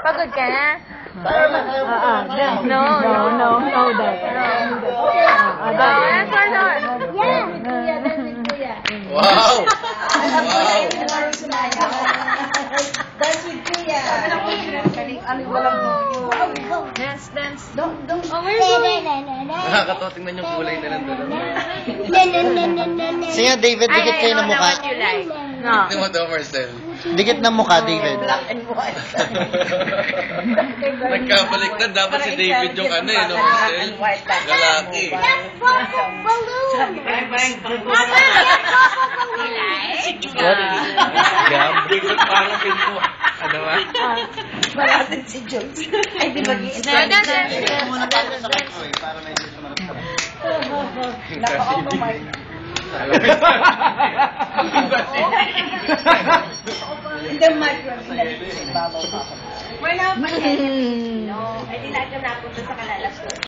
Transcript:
Pagod ka na? No, Wow! Dance with Kuya. Dance. Nakakatawa, tingnan yung kulay na nandun. Sige, David, dikit kayo ng mukha. No. Tingnan mo daw, Marcel. Dikit ng mukha, David. Nagkabaliktad, dapat si David yung ano eh, no, Marcel? Lalaki. David parang pinto. Ano ba? Malatin si Jules. Ay, di mag-iisa. Muna pa ako sa kanto eh, para may dito marapos. Napaka-automate. Hindi, micro. Babaw pa ako. Wala pa. Ay, di lahat yung napunta sa kalalas ko.